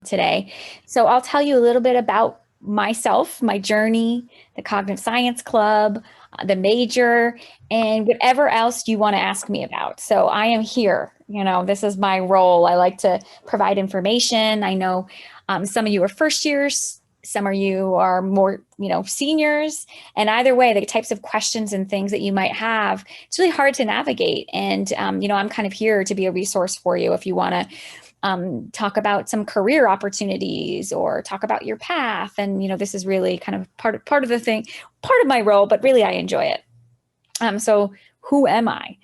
today. So I'll tell you a little bit about myself, my journey, the Cognitive Science Club, the major, and whatever else you want to ask me about. So I am here. This is my role. I like to provide information. I know some of you are first years. Some of you are more, seniors. And either way, the types of questions and things that you might have, it's really hard to navigate. And, I'm kind of here to be a resource for you if you want to talk about some career opportunities or talk about your path. And, this is really kind of part of the thing, part of my role, but really I enjoy it. So who am I?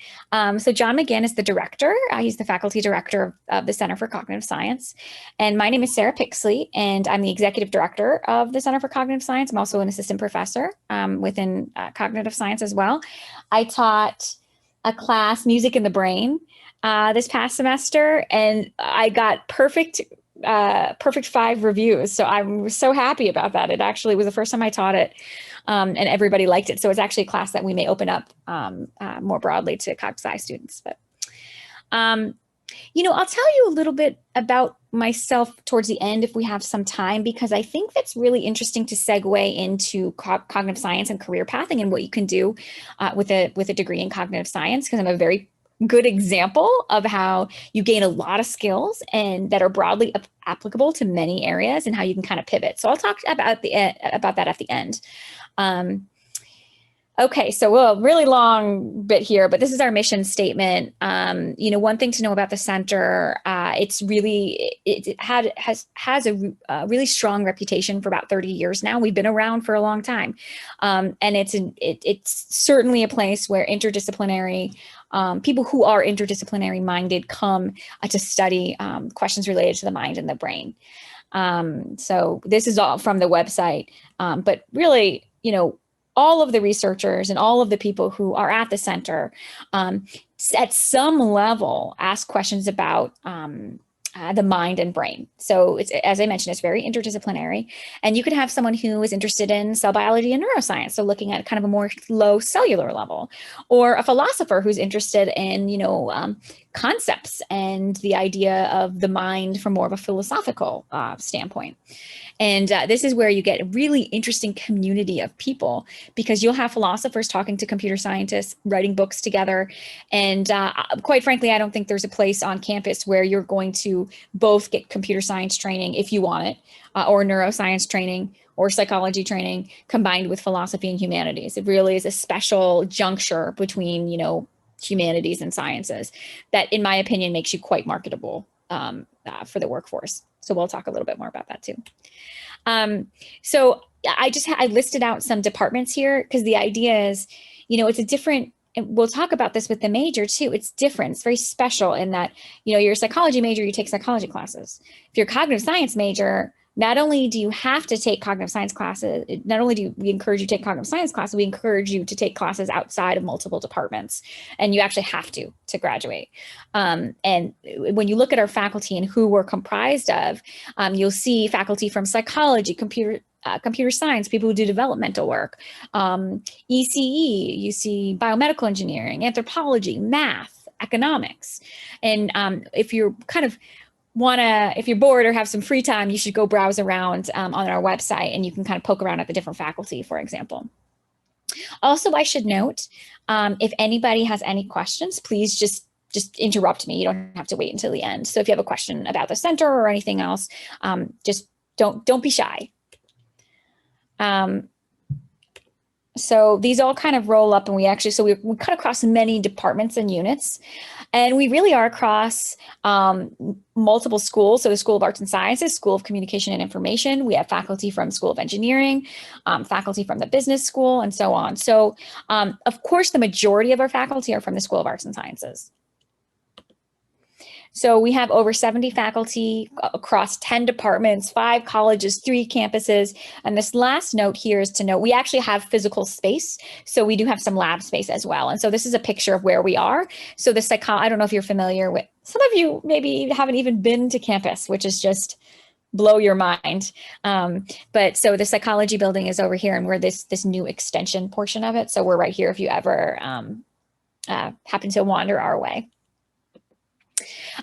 So John McGinn is the director. He's the faculty director of the Center for Cognitive Science. And my name is Sarah Pixley, and I'm the executive director of the Center for Cognitive Science. I'm also an assistant professor within cognitive science as well. I taught a class, Music in the Brain, this past semester, and I got perfect 5 reviews. So I'm so happy about that. It actually was the first time I taught it, and everybody liked it. So it's actually a class that we may open up more broadly to Cog Sci students. But I'll tell you a little bit about myself towards the end if we have some time, because I think that's really interesting to segue into cognitive science and career pathing and what you can do with a degree in cognitive science, because I'm a very good example of how you gain a lot of skills and that are broadly applicable to many areas and how you can kind of pivot. So I'll talk about that at the end. Okay, so a really long bit here, but this is our mission statement. One thing to know about the center, it has a really strong reputation for about 30 years now. We've been around for a long time, and it's certainly a place where interdisciplinary people who are interdisciplinary minded come to study questions related to the mind and the brain. So this is all from the website, but really, all of the researchers and all of the people who are at the center at some level ask questions about the mind and brain. So it's, as I mentioned, it's very interdisciplinary. And you could have someone who is interested in cell biology and neuroscience, so looking at kind of a more low cellular level, or a philosopher who's interested in, concepts and the idea of the mind from more of a philosophical standpoint. And this is where you get a really interesting community of people, because you'll have philosophers talking to computer scientists, writing books together. And quite frankly, I don't think there's a place on campus where you're going to both get computer science training if you want it, or neuroscience training or psychology training combined with philosophy and humanities. It really is a special juncture between, humanities and sciences that, in my opinion, makes you quite marketable for the workforce. So we'll talk a little bit more about that too. So I listed out some departments here because the idea is, it's a different, and we'll talk about this with the major too. It's different. It's very special in that, you're a psychology major, you take psychology classes. If you're a cognitive science major, not only do you have to take cognitive science classes, not only do we encourage you to take cognitive science classes, we encourage you to take classes outside of multiple departments. And you actually have to graduate. And when you look at our faculty and who we're comprised of, you'll see faculty from psychology, computer science, people who do developmental work, ECE, you see biomedical engineering, anthropology, math, economics. And if you're if you're bored or have some free time, you should go browse around on our website, and you can kind of poke around at the different faculty, for example. Also, I should note, if anybody has any questions, please just interrupt me. You don't have to wait until the end. So if you have a question about the center or anything else, just don't be shy. So these all kind of roll up, and we cut across many departments and units, and we really are across multiple schools. So the School of Arts and Sciences, School of Communication and Information. We have faculty from School of Engineering, faculty from the Business School, and so on. So of course, the majority of our faculty are from the School of Arts and Sciences. So we have over 70 faculty across 10 departments, 5 colleges, 3 campuses. And this last note here is to note, we actually have physical space. So we do have some lab space as well. And so this is a picture of where we are. So I don't know if you're familiar with, some of you maybe haven't even been to campus, which is just blow your mind. But so the psychology building is over here, and we're this new extension portion of it. So we're right here if you ever happen to wander our way.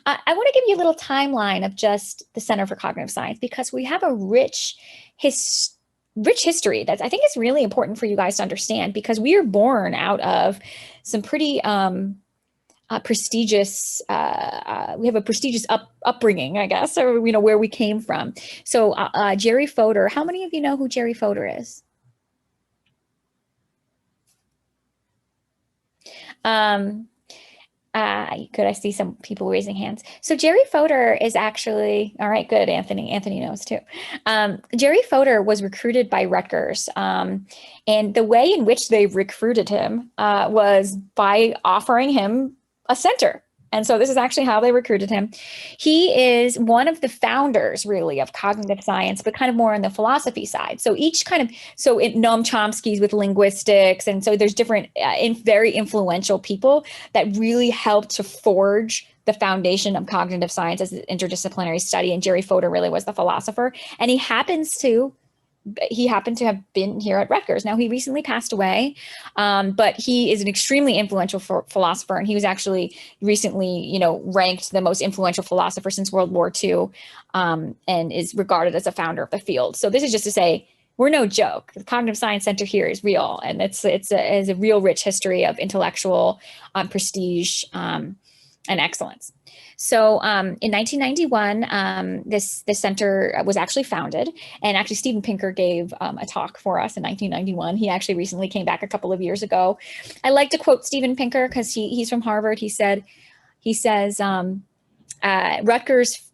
I want to give you a little timeline of just the Center for Cognitive Science because we have a rich history that I think is really important for you guys to understand because we are born out of some pretty prestigious. We have a prestigious upbringing, I guess, or where we came from. So Jerry Fodor. How many of you know who Jerry Fodor is? Could I see some people raising hands? So Jerry Fodor is actually, all right, good, Anthony. Anthony knows too. Jerry Fodor was recruited by Rutgers. And the way in which they recruited him was by offering him a center. And so this is actually how they recruited him. He is one of the founders, really, of cognitive science, but kind of more on the philosophy side. So Noam Chomsky's with linguistics. And so there's different very influential people that really helped to forge the foundation of cognitive science as an interdisciplinary study. And Jerry Fodor really was the philosopher. And he happened to have been here at Rutgers. Now, he recently passed away, but he is an extremely influential philosopher, and he was actually recently, ranked the most influential philosopher since World War II, and is regarded as a founder of the field. So this is just to say, we're no joke. The Cognitive Science Center here is real, and it's a real rich history of intellectual prestige and excellence. So in 1991, this center was actually founded, and actually Steven Pinker gave a talk for us in 1991. He actually recently came back a couple of years ago. I like to quote Steven Pinker because he's from Harvard. He says Rutgers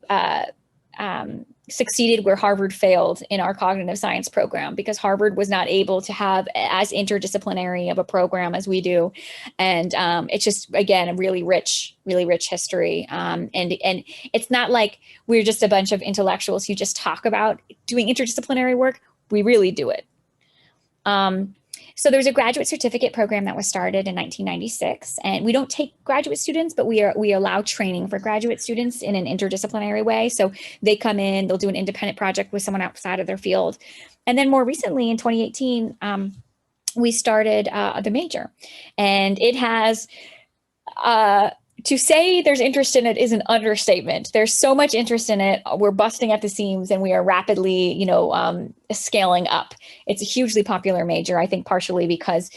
succeeded where Harvard failed in our cognitive science program because Harvard was not able to have as interdisciplinary of a program as we do. And it's just, again, a really rich history. And it's not like we're just a bunch of intellectuals who just talk about doing interdisciplinary work. We really do it. So there was a graduate certificate program that was started in 1996, and we don't take graduate students, but we allow training for graduate students in an interdisciplinary way. So they come in, they'll do an independent project with someone outside of their field. And then more recently in 2018, we started the major, and it has, to say there's interest in it is an understatement. There's so much interest in it. We're busting at the seams, and we are rapidly, scaling up. It's a hugely popular major, I think, partially because,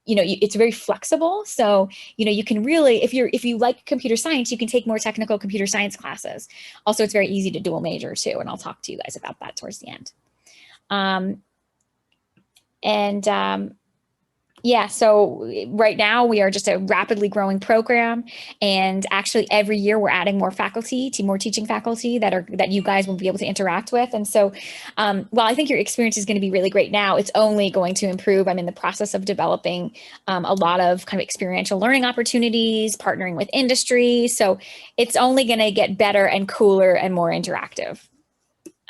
it's very flexible. So, you can really, if you like computer science, you can take more technical computer science classes. Also, it's very easy to dual major too, and I'll talk to you guys about that towards the end. Yeah, so right now we are just a rapidly growing program, and actually every year we're adding more teaching faculty that you guys will be able to interact with. And so while I think your experience is going to be really great now, it's only going to improve. I'm in the process of developing a lot of kind of experiential learning opportunities, partnering with industry. So it's only going to get better and cooler and more interactive.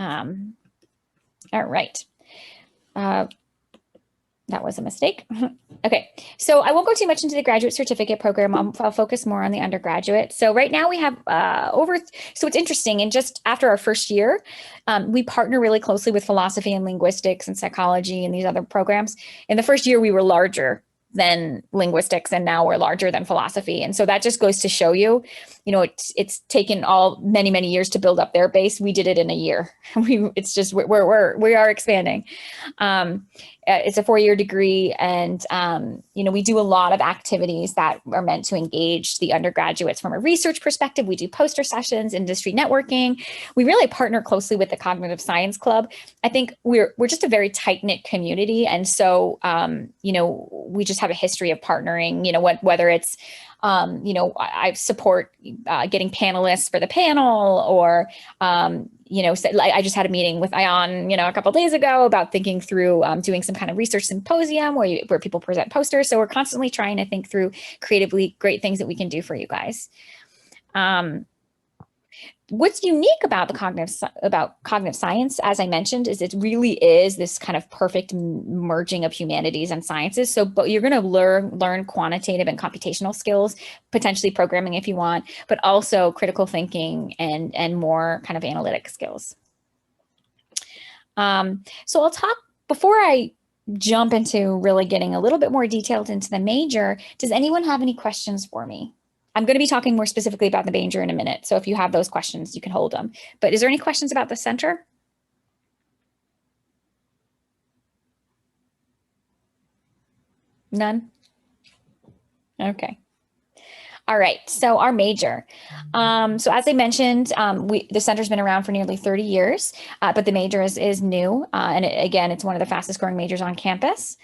All right. That was a mistake. Okay, so I won't go too much into the graduate certificate program. I'll focus more on the undergraduate. So right now we have so it's interesting. And just after our first year, we partner really closely with philosophy and linguistics and psychology and these other programs. In the first year, we were larger than linguistics, and now we're larger than philosophy. And so that just goes to show you, it's taken many years to build up their base. We did it in a year. We are expanding. It's a 4-year degree, and we do a lot of activities that are meant to engage the undergraduates from a research perspective. We do poster sessions, industry networking. We really partner closely with the Cognitive Science Club. I think we're just a very tight-knit community, and so we just have a history of partnering. Whether it's I support getting panelists for the panel, or I just had a meeting with Ion, a couple of days ago about thinking through doing some kind of research symposium where people present posters. So we're constantly trying to think through creatively great things that we can do for you guys. What's unique about cognitive science, as I mentioned, is it really is this kind of perfect merging of humanities and sciences. But you're going to learn quantitative and computational skills, potentially programming if you want, but also critical thinking and more kind of analytic skills. So I'll talk before I jump into really getting a little bit more detailed into the major. Does anyone have any questions for me? I'm going to be talking more specifically about the major in a minute. So if you have those questions, you can hold them. But is there any questions about the center? None? Okay. All right, so our major. So as I mentioned, the center's been around for nearly 30 years, but the major is new. And again, it's one of the fastest growing majors on campus.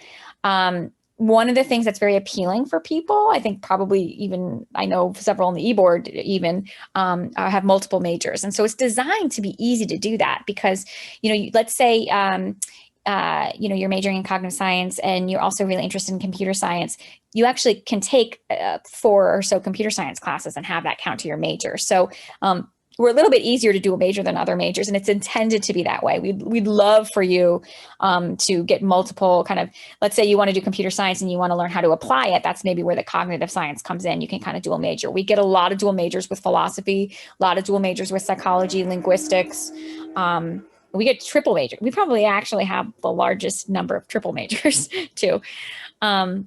One of the things that's very appealing for people, I think probably even, I know several on the e-board even have multiple majors. And so it's designed to be easy to do that because, let's say, you're majoring in cognitive science and you're also really interested in computer science, you actually can take 4 or so computer science classes and have that count to your major. So we're a little bit easier to do a major than other majors, and it's intended to be that way. We'd love for you to get multiple kind of, let's say you want to do computer science and you want to learn how to apply it. That's maybe where the cognitive science comes in. You can kind of dual major. We get a lot of dual majors with philosophy, a lot of dual majors with psychology, linguistics. We get triple major. We probably actually have the largest number of triple majors too. Why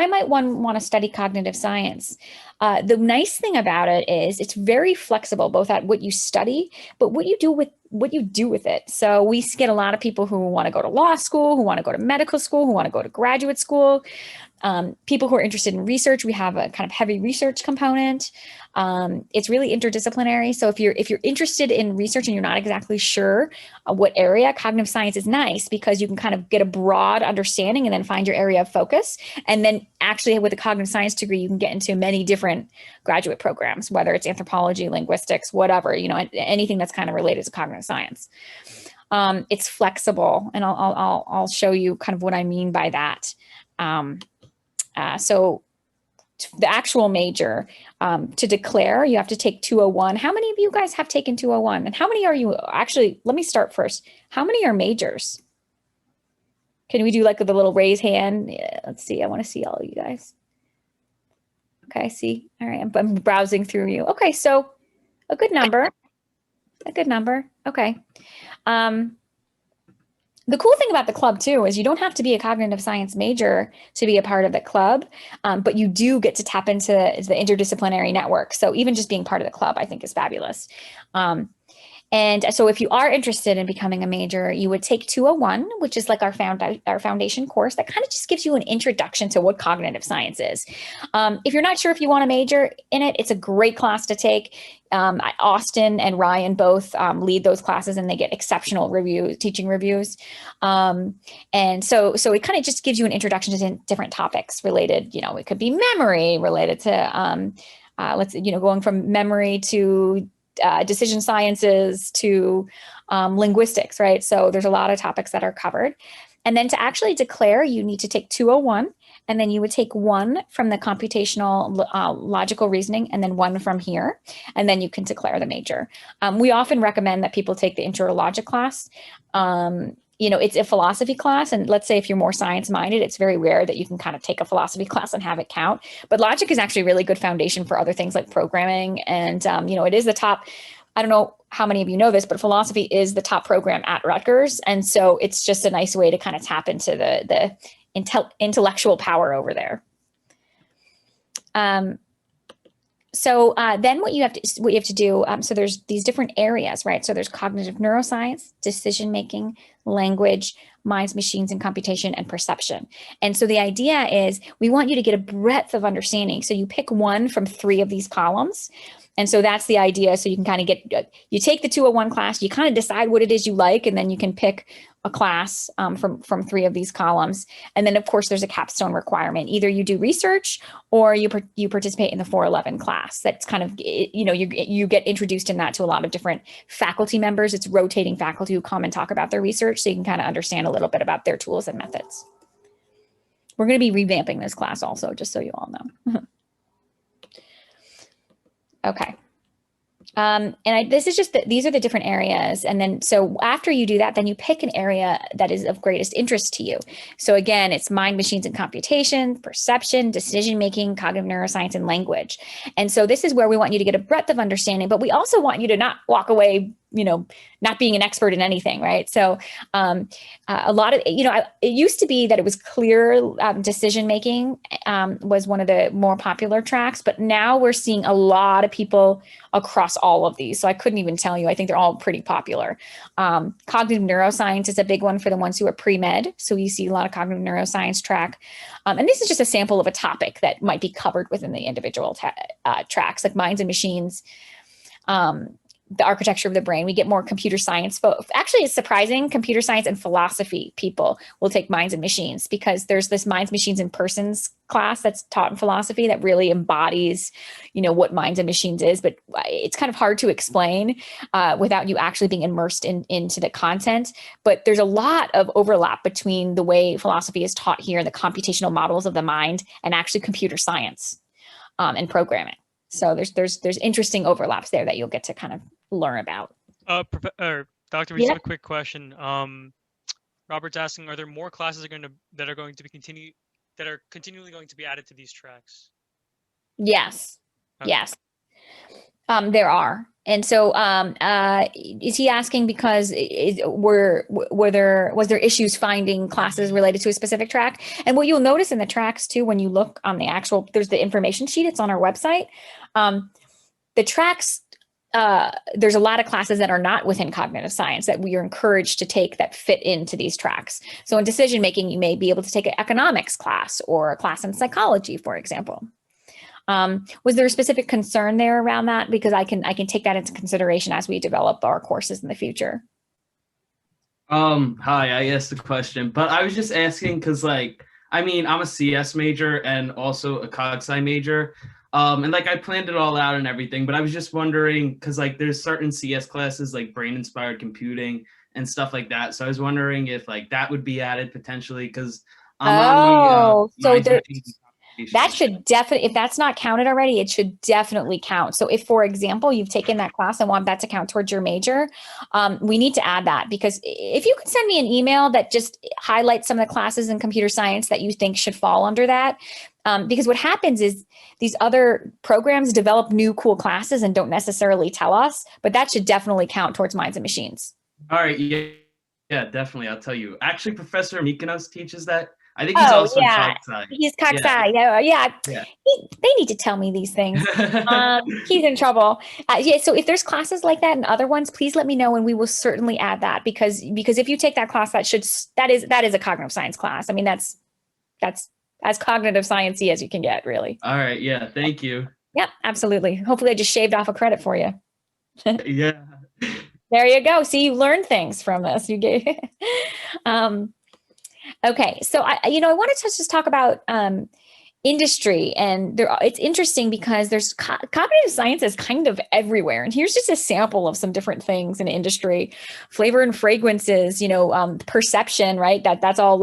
might one want to study cognitive science? The nice thing about it is it's very flexible, both at what you study, but what you do with it. So we get a lot of people who want to go to law school, who want to go to medical school, who want to go to graduate school. People who are interested in research, we have a kind of heavy research component. It's really interdisciplinary. So if you're interested in research and you're not exactly sure what area, cognitive science is nice because you can kind of get a broad understanding and then find your area of focus. And then actually with a cognitive science degree, you can get into many different graduate programs, whether it's anthropology, linguistics, whatever, anything that's kind of related to cognitive science. It's flexible, and I'll show you kind of what I mean by that. So the actual major, to declare, you have to take 201. How many of you guys have taken 201? And how many are you actually, let me start first. How many are majors? Can we do like the little raise hand? Yeah, let's see. I want to see all of you guys. Okay, see. All right, I'm browsing through you. Okay, so a good number. A good number. Okay. The cool thing about the club too is you don't have to be a cognitive science major to be a part of the club, but you do get to tap into the interdisciplinary network. So even just being part of the club, I think is fabulous. And so if you are interested in becoming a major, you would take 201, which is like our foundation course that kind of just gives you an introduction to what cognitive science is. If you're not sure if you want to major in it, it's a great class to take. Austin and Ryan both lead those classes, and they get exceptional teaching reviews. And so it kind of just gives you an introduction to different topics related, it could be memory related to, going from memory to decision sciences to linguistics, right? So there's a lot of topics that are covered. And then to actually declare, you need to take 201, and then you would take 1 from the computational logical reasoning, and then 1 from here, and then you can declare the major. We often recommend that people take the intro to logic class. It's a philosophy class, and let's say if you're more science-minded, it's very rare that you can kind of take a philosophy class and have it count. But logic is actually a really good foundation for other things like programming, and it is the top. I don't know how many of you know this, but philosophy is the top program at Rutgers, and so it's just a nice way to kind of tap into the intellectual power over there. So then what you have to do, so there's these different areas, right? So there's cognitive neuroscience, decision-making, language, minds, machines, and computation, and perception. And so the idea is we want you to get a breadth of understanding. So you pick 1 from 3 of these columns. And so that's the idea. So you can kind of you take the 201 class, you kind of decide what it is you like, and then you can pick a class from 3 of these columns. And then of course there's a capstone requirement. Either you do research or you participate in the 411 class. That's kind of, you get introduced in that to a lot of different faculty members. It's rotating faculty who come and talk about their research, so you can kind of understand a little bit about their tools and methods. We're going to be revamping this class also, just so you all know. Okay. These are the different areas. And then, so after you do that, then you pick an area that is of greatest interest to you. So again, it's mind, machines, and computation, perception, decision-making, cognitive neuroscience, and language. And so this is where we want you to get a breadth of understanding, but we also want you to not walk away not being an expert in anything, right? So a lot of, it used to be that it was clear decision making was one of the more popular tracks, but now we're seeing a lot of people across all of these. So I couldn't even tell you. I think they're all pretty popular. Cognitive neuroscience is a big one for the ones who are pre-med. So you see a lot of cognitive neuroscience track. And this is just a sample of a topic that might be covered within the individual tracks, like minds and machines, the architecture of the brain. We get more computer science. Actually, it's surprising. Computer science and philosophy people will take minds and machines, because there's this minds, machines, and persons class that's taught in philosophy that really embodies, what minds and machines is. But it's kind of hard to explain without you actually being immersed into the content. But there's a lot of overlap between the way philosophy is taught here, the computational models of the mind, and actually computer science and programming. So there's interesting overlaps there that you'll get to kind of learn about. Doctor, we just have a quick question. Robert's asking, are there more classes that are continually going to be added to these tracks? Yes. Okay. Yes. There are. And so is he asking because was there issues finding classes related to a specific track? And what you'll notice in the tracks too, when you look on there's the information sheet, it's on our website. The tracks, there's a lot of classes that are not within cognitive science that we are encouraged to take that fit into these tracks. So in decision making, you may be able to take an economics class or a class in psychology, for example. Was there a specific concern there around that? Because I can take that into consideration as we develop our courses in the future. Hi, I asked the question, but I was just asking because, I'm a CS major and also a Cog Sci major. And I planned it all out and everything, but I was just wondering because there's certain CS classes like brain inspired computing and stuff like that. So I was wondering if that would be added potentially because that should definitely, if that's not counted already, it should definitely count. So if, for example, you've taken that class and want that to count towards your major, we need to add that, because if you could send me an email that just highlights some of the classes in computer science that you think should fall under that. Because what happens is these other programs develop new cool classes and don't necessarily tell us, but that should definitely count towards minds and machines. All right. Yeah, definitely. I'll tell you. Actually, Professor Mykonos teaches that. I think he's also Cog Sci. He's Cog Sci. Yeah. They need to tell me these things. He's in trouble. So if there's classes like that and other ones, please let me know, and we will certainly add that, because if you take that class, that is a cognitive science class. I mean, that's as cognitive science-y as you can get, really. All right. Yeah. Thank you. Yep. Absolutely. Hopefully, I just shaved off a credit for you. Yeah. There you go. See, you learned things from this. You gave. Okay, so I wanted to just talk about industry, and it's interesting because there's cognitive science is kind of everywhere. And here's just a sample of some different things in industry: flavor and fragrances, perception, right? That's all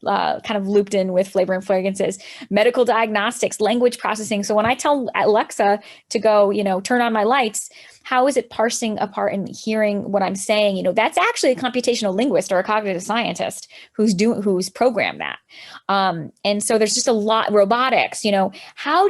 kind of looped in with flavor and fragrances. Medical diagnostics, language processing. So when I tell Alexa to go, turn on my lights, how is it parsing apart and hearing what I'm saying? That's actually a computational linguist or a cognitive scientist who's programmed that. And so there's just a lot. Robotics, how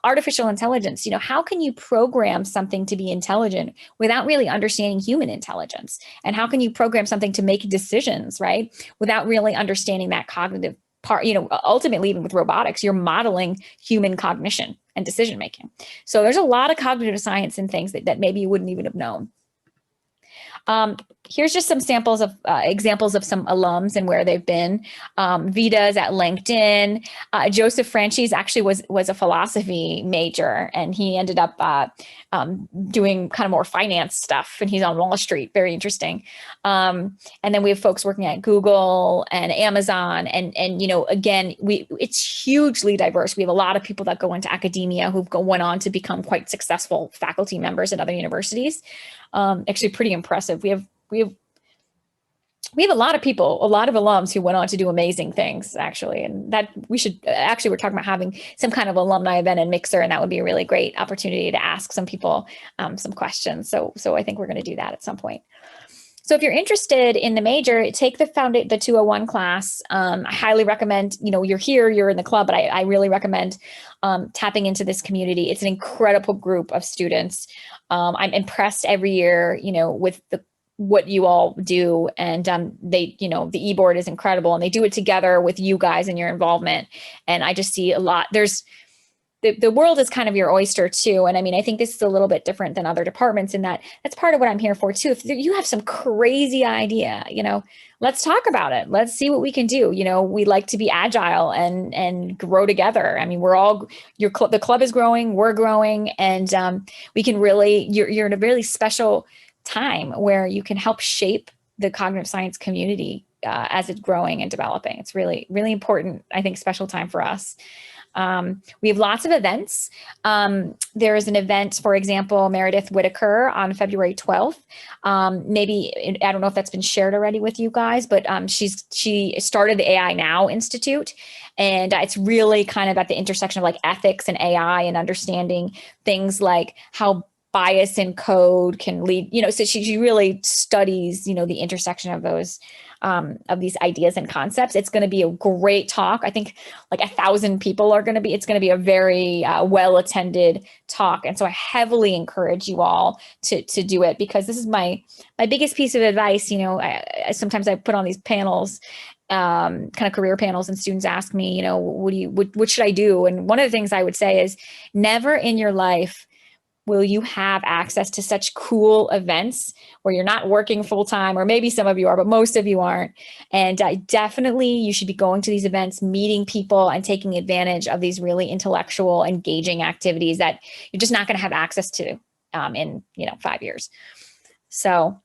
artificial intelligence, how can you program something to be intelligent without really understanding human intelligence? And how can you program something to make decisions, right, without really understanding that cognitive part? Ultimately, even with robotics, you're modeling human cognition and decision making. So there's a lot of cognitive science and things that maybe you wouldn't even have known. Here's just some samples of examples of some alums and where they've been. Vita's at LinkedIn. Joseph Franchise actually was a philosophy major, and he ended up doing kind of more finance stuff, and he's on Wall Street. Very interesting. And then we have folks working at Google and Amazon, and again, it's hugely diverse. We have a lot of people that go into academia who went on to become quite successful faculty members at other universities. Actually pretty impressive. We have a lot of people, a lot of alums who went on to do amazing things, actually. And that we're talking about having some kind of alumni event and mixer, and that would be a really great opportunity to ask some people some questions. So I think we're going to do that at some point. So if you're interested in the major, take the 201 class. I highly recommend, you're here, you're in the club, but I really recommend tapping into this community. It's an incredible group of students. I'm impressed every year, with what you all do. And the e-board is incredible, and they do it together with you guys and your involvement. And I just see a lot. The world is kind of your oyster too. And I mean, I think this is a little bit different than other departments in that that's part of what I'm here for too. If you have some crazy idea, let's talk about it. Let's see what we can do. We like to be agile and grow together. I mean, the club is growing, we're growing, and we can really, you're in a really special time where you can help shape the cognitive science community as it's growing and developing. It's really, really important, I think, special time for us. We have lots of events. There is an event, for example, Meredith Whitaker on February 12th. Maybe, I don't know if that's been shared already with you guys, but she started the AI Now Institute. And it's really kind of at the intersection of like ethics and AI and understanding things like how bias in code can lead, so she really studies, the intersection of those, of these ideas and concepts. It's going to be a great talk. I think like 1,000 people it's going to be a very well-attended talk. And so I heavily encourage you all to do it, because this is my biggest piece of advice. Sometimes I put on these panels, kind of career panels, and students ask me, what should I do? And one of the things I would say is never in your life will you have access to such cool events where you're not working full time, or maybe some of you are, but most of you aren't. And definitely you should be going to these events, meeting people, and taking advantage of these really intellectual, engaging activities that you're just not going to have access to in 5 years. So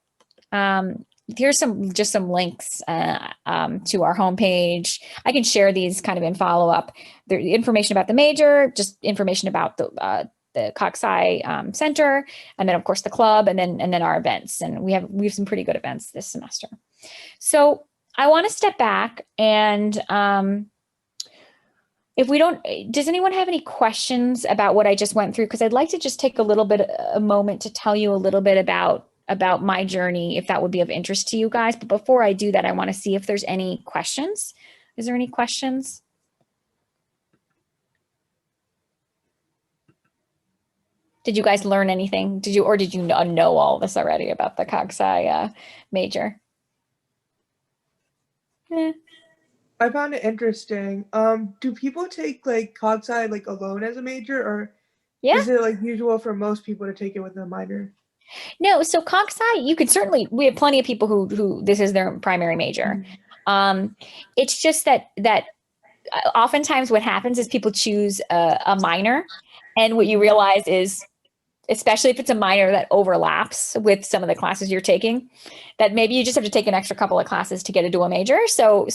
here's some links to our homepage. I can share these kind of in follow-up. The information about the major, just information about the Cog Sci Center, and then of course the club, and then our events. And we have some pretty good events this semester. So I want to step back and does anyone have any questions about what I just went through? Because I'd like to just take a moment to tell you a little bit about my journey, if that would be of interest to you guys. But before I do that, I want to see if there's any questions. Is there any questions? Did you guys learn anything? Did you know all this already about the Cog Sci major? I found it interesting. Do people take like Cog Sci like alone as a major, or is it like usual for most people to take it with a minor? No, so Cog Sci, we have plenty of people who this is their primary major. Mm-hmm. It's just that oftentimes what happens is people choose a minor, and what you realize is, especially if it's a minor that overlaps with some of the classes you're taking, that maybe you just have to take an extra couple of classes to get a dual major. So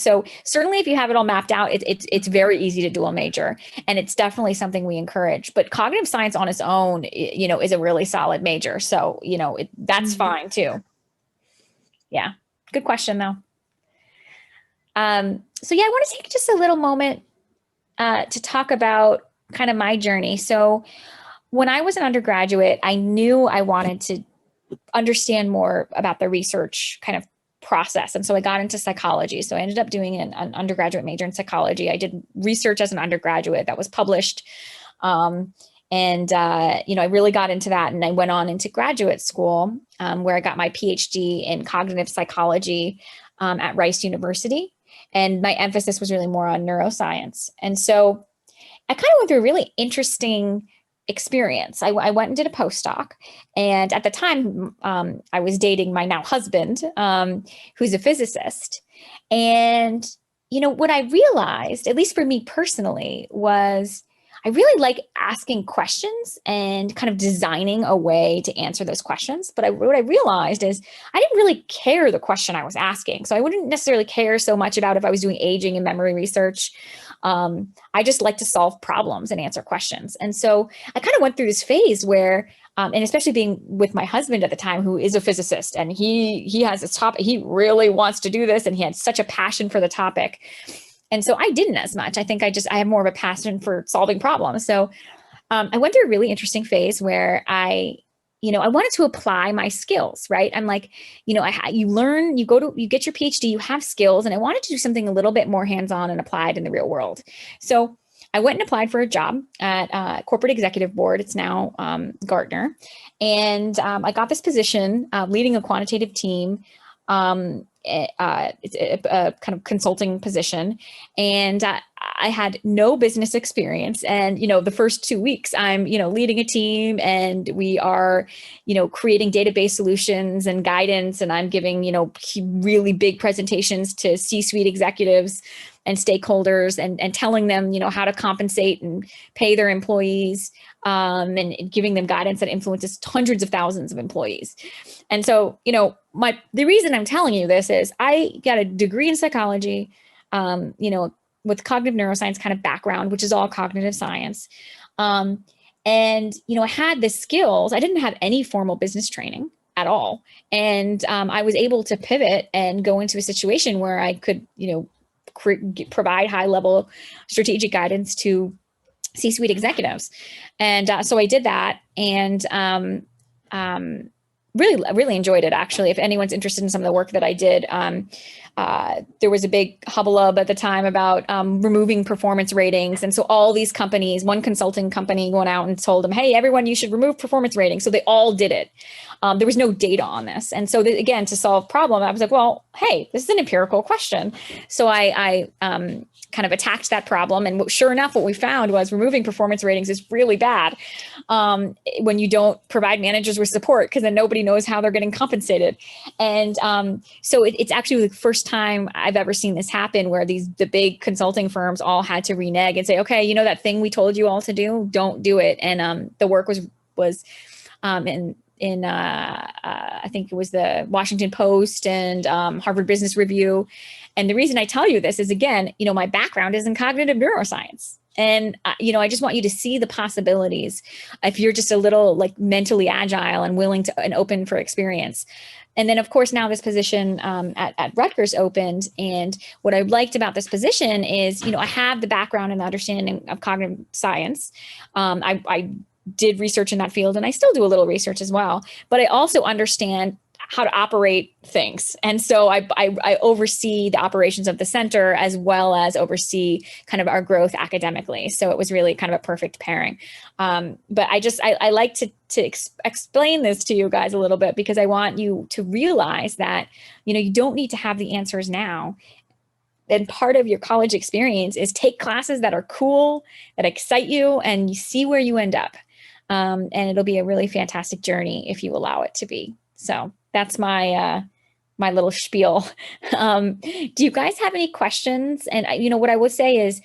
certainly if you have it all mapped out, it's very easy to dual major, and it's definitely something we encourage. But cognitive science on its own, is a really solid major. So, that's fine too. Yeah. Good question though. So yeah, I want to take just a little moment to talk about kind of my journey. So when I was an undergraduate, I knew I wanted to understand more about the research kind of process. And so I got into psychology. So I ended up doing an undergraduate major in psychology. I did research as an undergraduate that was published. I really got into that. And I went on into graduate school where I got my PhD in cognitive psychology at Rice University. And my emphasis was really more on neuroscience. And so I kind of went through a really interesting experience. I went and did a postdoc, and at the time I was dating my now husband, who's a physicist. And what I realized, at least for me personally, was I really like asking questions and kind of designing a way to answer those questions. But what I realized is I didn't really care the question I was asking. So I wouldn't necessarily care so much about if I was doing aging and memory research. I just like to solve problems and answer questions. And so I kind of went through this phase where, and especially being with my husband at the time, who is a physicist, and he has this topic, he really wants to do this, and he had such a passion for the topic. And so I didn't as much. I think I have more of a passion for solving problems. So I went through a really interesting phase where I I wanted to apply my skills, right? I'm like, you learn, you get your PhD, you have skills, and I wanted to do something a little bit more hands-on and applied in the real world. So I went and applied for a job at Corporate Executive Board. It's now Gartner. And I got this position leading a quantitative team. It's a kind of consulting position. And I had no business experience. And, the first 2 weeks I'm, leading a team, and we are, creating database solutions and guidance. And I'm giving, really big presentations to C-suite executives and stakeholders, and telling them, how to compensate and pay their employees, and giving them guidance that influences hundreds of thousands of employees. And so, the reason I'm telling you this is I got a degree in psychology, with cognitive neuroscience kind of background, which is all cognitive science. And, I had the skills. I didn't have any formal business training at all. And I was able to pivot and go into a situation where I could, provide high level strategic guidance to C-suite executives. And so I did that, and really enjoyed it, actually. If anyone's interested in some of the work that I did, there was a big hubbub at the time about removing performance ratings. And so all these companies, one consulting company went out and told them, hey, everyone, you should remove performance ratings. So they all did it. There was no data on this. And so again, to solve problem, I was like, well, hey, this is an empirical question. So I kind of attacked that problem. And sure enough, what we found was removing performance ratings is really bad when you don't provide managers with support, because then nobody knows how they're getting compensated. And so it's actually the first time I've ever seen this happen, where the big consulting firms all had to renege and say, okay, that thing we told you all to do, don't do it. And the work was in I think it was the Washington Post and Harvard Business Review. And the reason I tell you this is, again, my background is in cognitive neuroscience. And, I just want you to see the possibilities if you're just a little mentally agile and willing to and open for experience. And then, of course, now this position at Rutgers opened. And what I liked about this position is, I have the background and the understanding of cognitive science. I did research in that field, and I still do a little research as well, but I also understand how to operate things. And so I oversee the operations of the center, as well as oversee kind of our growth academically. So it was really kind of a perfect pairing. But I like to explain this to you guys a little bit, because I want you to realize that, you don't need to have the answers now. And part of your college experience is take classes that are cool, that excite you, and you see where you end up. And it'll be a really fantastic journey if you allow it to be. So that's my little spiel. Do you guys have any questions? And what I would say is,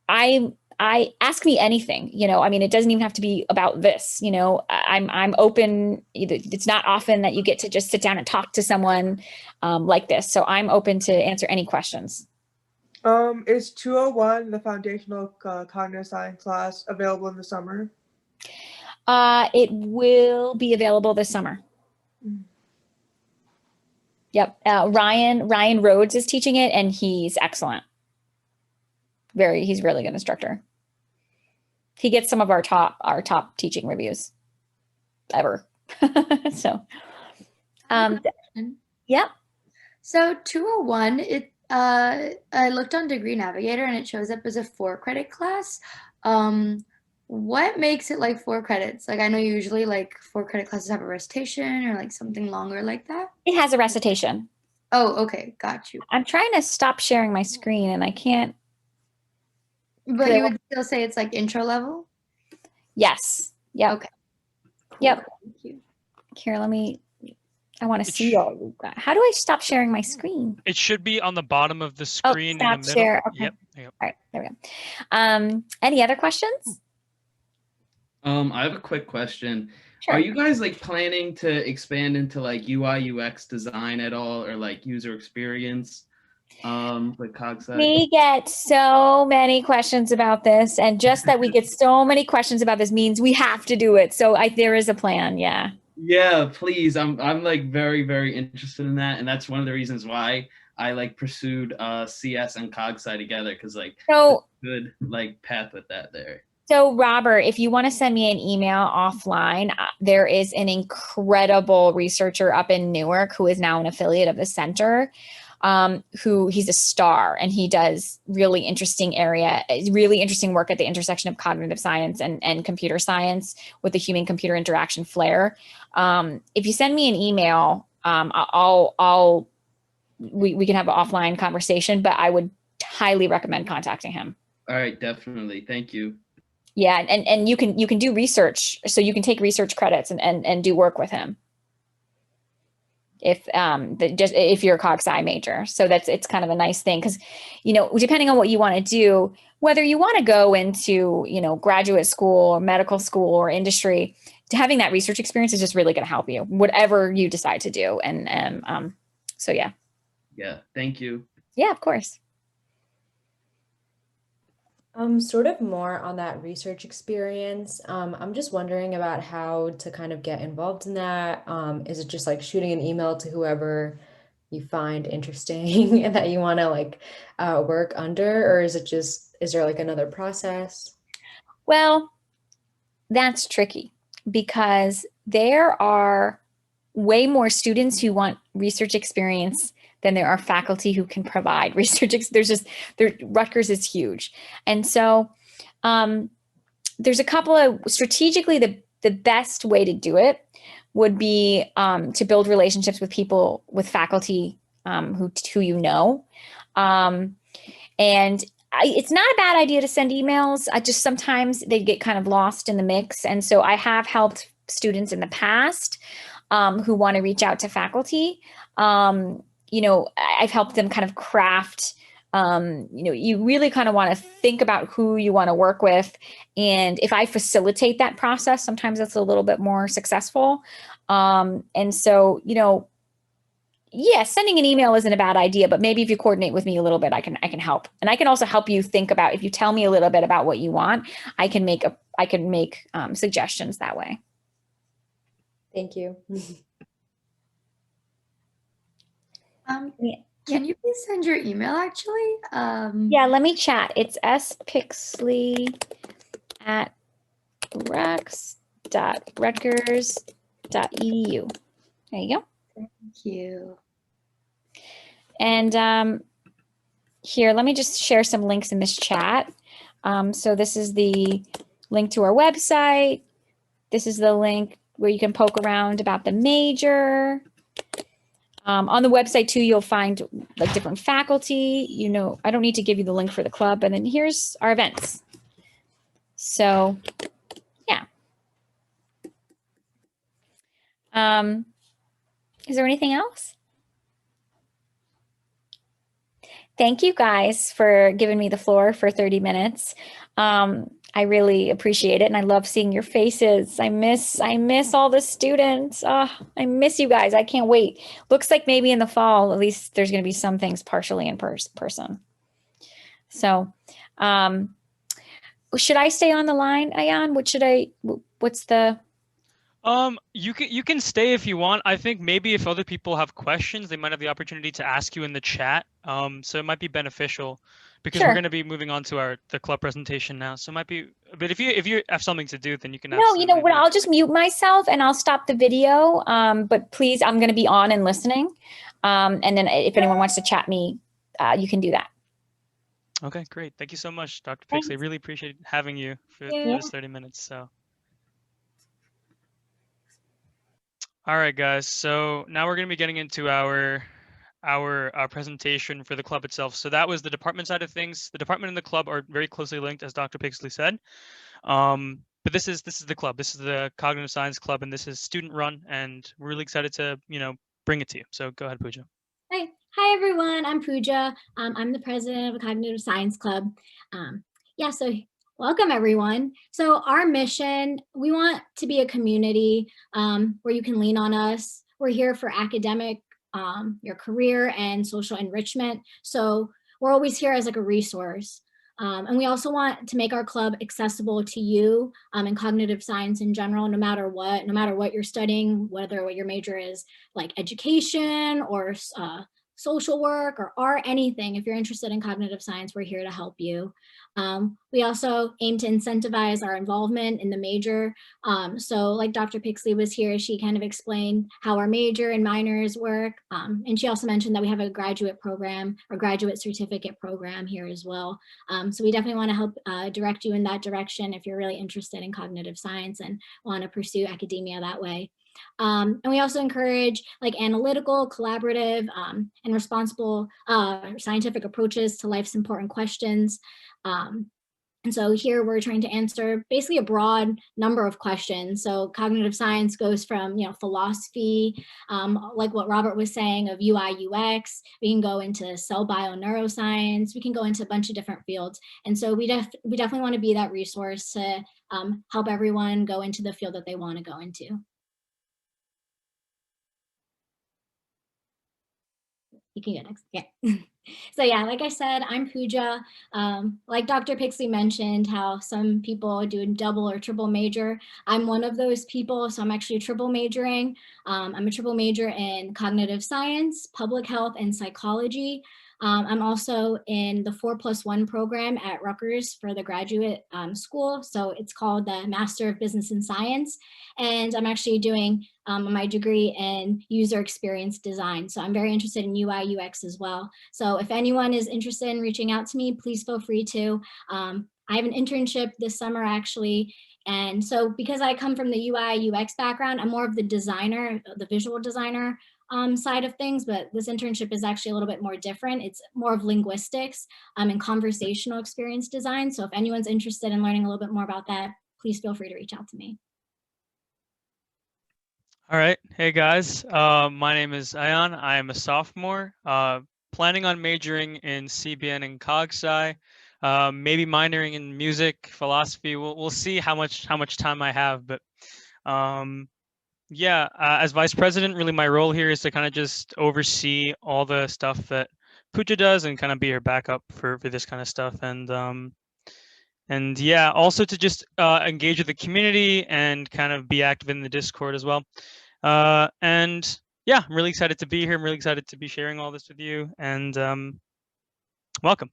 I ask me anything. It doesn't even have to be about this. I'm open. It's not often that you get to just sit down and talk to someone like this. So I'm open to answer any questions. Is 201, the foundational cognitive science class, available in the summer? It will be available this summer. Mm-hmm. Yep. Ryan Rhodes is teaching it, and he's excellent. He's really good instructor. He gets some of our top teaching reviews ever. So, yeah. So 201, I looked on Degree Navigator, and it shows up as a 4-credit class. What makes it 4 credits? I know usually 4-credit classes have a recitation or something longer like that. It has a recitation. Oh, okay. Got you. I'm trying to stop sharing my screen, and I can't. But you would still say it's intro level? Yes. Yep. Okay. Cool. Yep. Thank you. Here, I want to see all you guys. How do I stop sharing my screen? It should be on the bottom of the screen in the middle. Share. Okay. Yep. All right, there we go. Any other questions? I have a quick question. Sure. Are you guys planning to expand into UI UX design at all, or user experience with Cog Sci? We get so many questions about this, and just that we get so many questions about this means we have to do it. So there is a plan. Yeah. Yeah, please. I'm very, very interested in that, and that's one of the reasons why I pursued CS and Cog Sci together, because so good path with that there. So Robert, if you want to send me an email offline, there is an incredible researcher up in Newark who is now an affiliate of the center, who he's a star and he does really interesting work at the intersection of cognitive science and computer science with the human computer interaction flare. If you send me an email, we can have an offline conversation, but I would highly recommend contacting him. All right, definitely. Thank you. Yeah, and you can do research, so you can take research credits and do work with him if you're a Cog Sci major. So it's kind of a nice thing because, depending on what you want to do, whether you want to go into, graduate school or medical school or industry, having that research experience is just really going to help you, whatever you decide to do. So yeah. Yeah, thank you. Yeah, of course. Sort of more on that research experience. I'm just wondering about how to kind of get involved in that. Is it just like shooting an email to whoever you find interesting and that you want to work under, or is there like another process? Well, that's tricky because there are way more students who want research experience than there are faculty who can provide research. Rutgers is huge. And so there's a couple of, strategically, the best way to do it would be to build relationships with people, with faculty who you know. It's not a bad idea to send emails. Sometimes they get kind of lost in the mix. And so I have helped students in the past who want to reach out to faculty. I've helped them kind of craft, you really kind of want to think about who you want to work with. And if I facilitate that process, sometimes that's a little bit more successful. And so, yeah, sending an email isn't a bad idea, but maybe if you coordinate with me a little bit, I can help. And I can also help you think about, if you tell me a little bit about what you want, I can make suggestions that way. Thank you. Can you please send your email actually? Yeah, let me chat. It's spixley@rex.rutgers.edu. There you go. Thank you. And here, let me just share some links in this chat. So this is the link to our website. This is the link where you can poke around about the major. On the website too, you'll find like different faculty. I don't need to give you the link for the club. And then here's our events. So, yeah. Is there anything else? Thank you guys for giving me the floor for 30 minutes. I really appreciate it, and I love seeing your faces. I miss all the students. Oh, I miss you guys. I can't wait. Looks like maybe in the fall, at least there's going to be some things partially in person. So, should I stay on the line, Ayan? What's the? You can stay if you want. I think maybe if other people have questions, they might have the opportunity to ask you in the chat. So it might be beneficial because Sure. We're going to be moving on to the club presentation now. So it might be, but if you have something to do, then you can. No, you know what? I'll just mute myself and I'll stop the video. But please, I'm going to be on and listening. And then if anyone wants to chat me, you can do that. Okay, great. Thank you so much, Dr. Pixley. I really appreciate having you for this 30 minutes. So. All right, guys. So now we're going to be getting into our presentation for the club itself. So that was the department side of things. The department and the club are very closely linked, as Dr. Pixley said. But this is the club. This is the Cognitive Science Club, and this is student run. And we're really excited to bring it to you. So go ahead, Pooja. Hi everyone. I'm Pooja. I'm the president of the Cognitive Science Club. So welcome everyone. So our mission, we want to be a community where you can lean on us. We're here for academic, your career and social enrichment. So we're always here as like a resource. And we also want to make our club accessible to you in cognitive science in general, no matter what you're studying, whether what your major is, like education or social work or art, anything. If you're interested in cognitive science, we're here to help you. We also aim to incentivize our involvement in the major. So like Dr. Pixley was here, she kind of explained how our major and minors work. And she also mentioned that we have a graduate program or graduate certificate program here as well. So we definitely want to help direct you in that direction if you're really interested in cognitive science and want to pursue academia that way. And we also encourage like analytical, collaborative, and responsible scientific approaches to life's important questions. And so here we're trying to answer basically a broad number of questions. So cognitive science goes from, philosophy, like what Robert was saying, of UI, UX. We can go into cell bio neuroscience. We can go into a bunch of different fields. And so we definitely want to be that resource to help everyone go into the field that they want to go into. You can go next. Yeah. So yeah, like I said, I'm Pooja. Like Dr. Pixley mentioned, how some people do a double or triple major. I'm one of those people, so I'm actually triple majoring. I'm a triple major in cognitive science, public health, and psychology. I'm also in the 4+1 program at Rutgers for the graduate school. So it's called the Master of Business and Science. And I'm actually doing my degree in user experience design. So I'm very interested in UI, UX as well. So if anyone is interested in reaching out to me, please feel free to. I have an internship this summer actually. And so because I come from the UI, UX background, I'm more of the designer, the visual designer side of things, but this internship is actually a little bit more different. It's more of linguistics and conversational experience design. So if anyone's interested in learning a little bit more about that, please feel free to reach out to me. All right. Hey guys, my name is Ayan. I am a sophomore, planning on majoring in CBN and Cog Sci, maybe minoring in music, philosophy. We'll see how much time I have, but yeah, as vice president, really my role here is to kind of just oversee all the stuff that Pooja does and kind of be her backup for this kind of stuff. And yeah, also to just engage with the community and kind of be active in the Discord as well. And yeah, I'm really excited to be here. I'm really excited to be sharing all this with you, and welcome.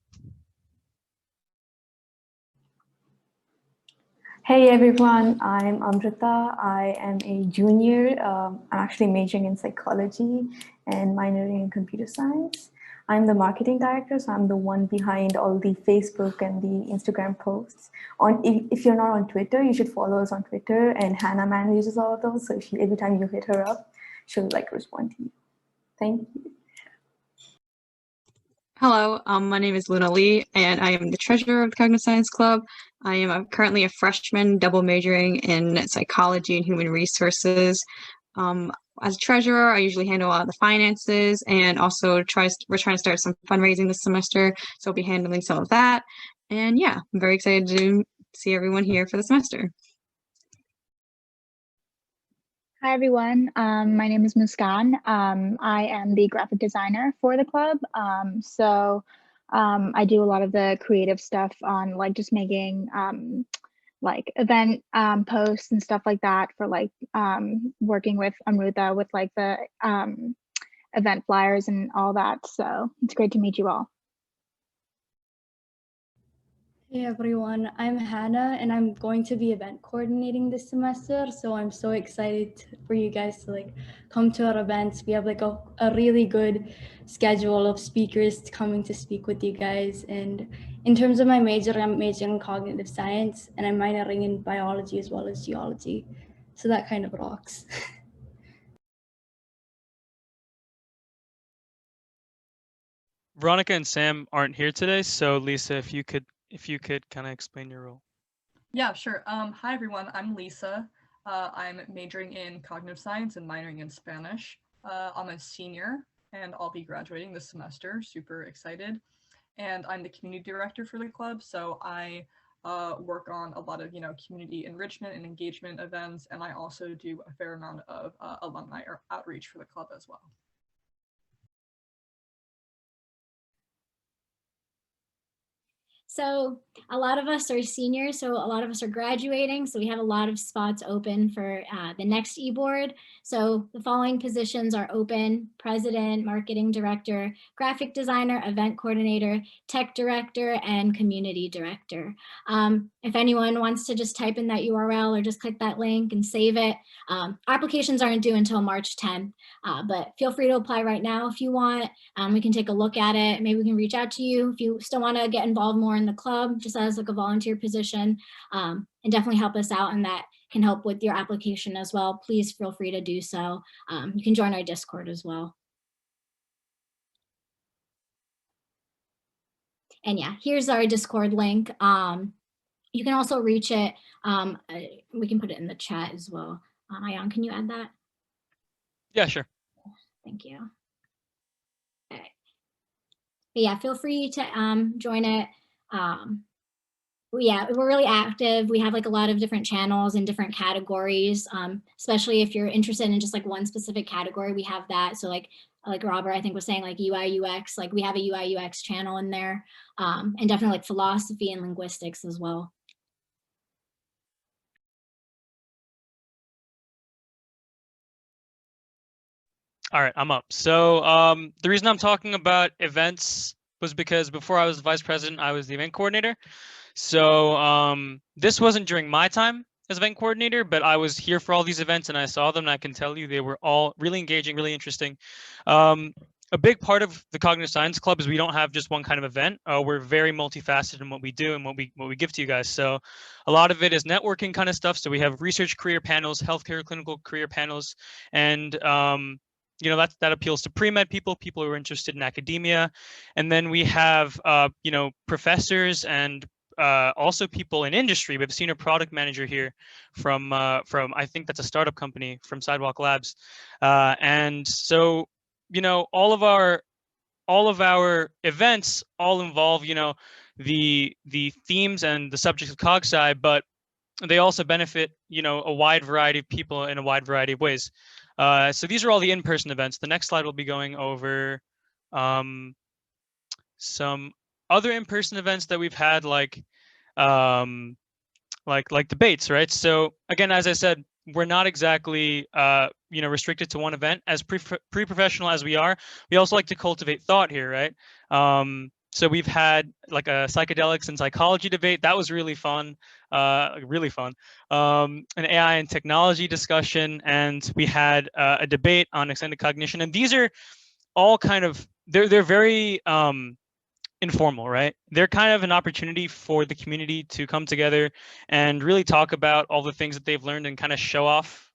Hey everyone, I'm Amrita. I am a junior. I'm actually majoring in psychology and minoring in computer science. I'm the marketing director, so I'm the one behind all the Facebook and the Instagram posts. If you're not on Twitter, you should follow us on Twitter, and Hannah manages all of those. So every time you hit her up, she'll respond to you. Thank you. Hello, my name is Luna Lee, and I am the treasurer of the Cognitive Science Club. I am currently a freshman, double majoring in psychology and human resources. As treasurer, I usually handle a lot of the finances, and also we're trying to start some fundraising this semester, so I'll be handling some of that. And yeah, I'm very excited to see everyone here for the semester. Hi everyone, my name is Muskan. I am the graphic designer for the club. I do a lot of the creative stuff on just making event posts and stuff like that for working with Amrita with the event flyers and all that. So it's great to meet you all. Hey everyone, I'm Hannah and I'm going to be event coordinating this semester. So I'm so excited for you guys to come to our events. We have a really good schedule of speakers coming to speak with you guys. And in terms of my major, I'm majoring in cognitive science and I'm minoring in biology as well as geology. So that kind of rocks. Veronica and Sam aren't here today, so Lisa, if you could kind of explain your role. Yeah, sure. Hi everyone, I'm Lisa. I'm majoring in cognitive science and minoring in Spanish. I'm a senior and I'll be graduating this semester, super excited. And I'm the community director for the club, so I work on a lot of community enrichment and engagement events, and I also do a fair amount of alumni outreach for the club as well. So a lot of us are seniors, so a lot of us are graduating. So we have a lot of spots open for the next e-board. So the following positions are open: president, marketing director, graphic designer, event coordinator, tech director, and community director. If anyone wants to just type in that URL or just click that link and save it, applications aren't due until March 10th, but feel free to apply right now if you want. We can take a look at it. Maybe we can reach out to you if you still want to get involved more in the club, just as like a volunteer position, and definitely help us out, and that can help with your application as well. Please feel free to do so. You can join our Discord as well. And yeah, here's our Discord link. You can also reach it. We can put it in the chat as well. Ayan, can you add that? Yeah, sure. Thank you. Okay. But yeah, feel free to join it. Yeah, we're really active. We have like a lot of different channels in different categories, especially if you're interested in just like one specific category, we have that. So like Robert, I think, was saying, like UI UX, like we have a UI UX channel in there, and definitely like philosophy and linguistics as well. All right, I'm up. So the reason I'm talking about events was because before I was the vice president, I was the event coordinator. So this wasn't during my time as event coordinator, but I was here for all these events and I saw them, and I can tell you they were all really engaging, really interesting. A big part of the Cognitive Science Club is we don't have just one kind of event. We're very multifaceted in what we do and what we give to you guys. So a lot of it is networking kind of stuff. So we have research career panels, healthcare clinical career panels, and you know, that appeals to pre-med people who are interested in academia. And then we have you know, professors and also people in industry. We have a senior product manager here from I think that's a startup company, from Sidewalk Labs. And so, you know, all of our events all involve, you know, the themes and the subjects of Cog Sci, but they also benefit, you know, a wide variety of people in a wide variety of ways. So these are all the in-person events. The next slide will be going over some other in-person events that we've had, like debates, right? So again, as I said, we're not exactly you know, restricted to one event. As pre-professional as we are, we also like to cultivate thought here, right? So we've had like a psychedelics and psychology debate. That was really fun, really fun. An AI and technology discussion, and we had a debate on extended cognition. And these are all kind of, they're very informal, right? They're kind of an opportunity for the community to come together and really talk about all the things that they've learned and kind of show off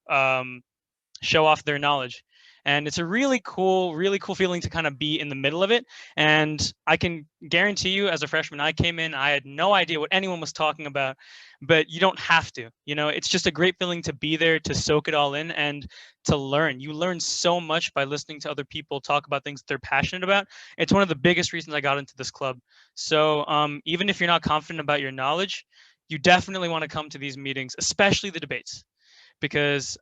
their knowledge. And it's a really cool feeling to kind of be in the middle of it. And I can guarantee you, as a freshman, I came in, I had no idea what anyone was talking about, but you don't have to, you know, it's just a great feeling to be there, to soak it all in and to learn. You learn so much by listening to other people talk about things that they're passionate about. It's one of the biggest reasons I got into this club. So even if you're not confident about your knowledge, you definitely want to come to these meetings, especially the debates, because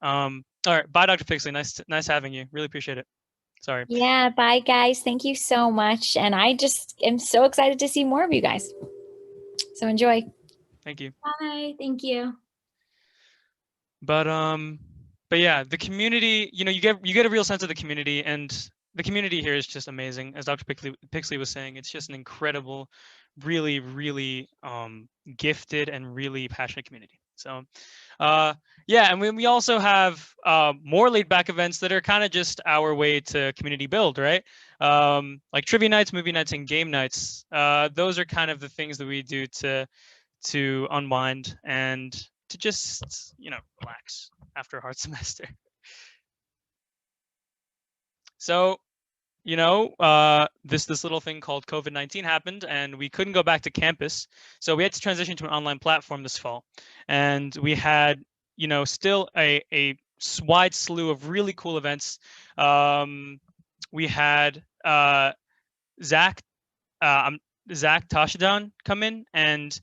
all right, bye, Dr. Pixley. Nice having you. Really appreciate it. Sorry. Yeah, bye guys. Thank you so much. And I just am so excited to see more of you guys. So enjoy. Thank you. Bye. Thank you. But yeah, the community, you know, you get a real sense of the community, and the community here is just amazing. As Dr. Pixley was saying, it's just an incredible, really, really gifted and really passionate community. So yeah, and we also have more laid back events that are kind of just our way to community build, right? Like trivia nights, movie nights, and game nights. Those are kind of the things that we do to unwind and to just, you know, relax after a hard semester. So, you know, this little thing called COVID-19 happened, and we couldn't go back to campus. So we had to transition to an online platform this fall. And we had, you know, still a wide slew of really cool events. We had Zach Tashadan come in, and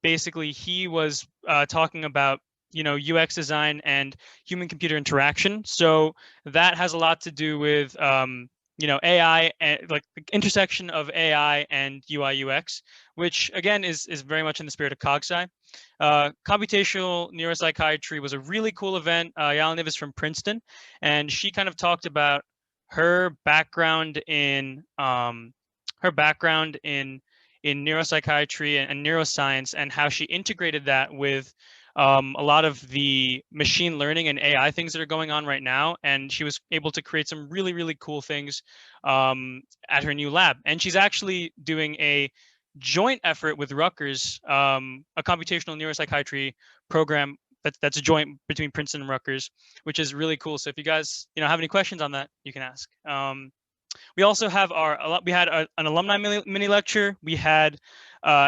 basically he was talking about, you know, UX design and human computer interaction. So that has a lot to do with AI and like the intersection of AI and UI UX, which again is very much in the spirit of Cog Sci. Computational neuropsychiatry was a really cool event. Yaliniv is from Princeton, and she kind of talked about her background in neuropsychiatry and neuroscience, and how she integrated that with a lot of the machine learning and AI things that are going on right now. And she was able to create some really, really cool things at her new lab. And she's actually doing a joint effort with Rutgers, a computational neuropsychiatry program that's a joint between Princeton and Rutgers, which is really cool. So if you guys have any questions on that, you can ask. We also have we had an alumni mini lecture. We had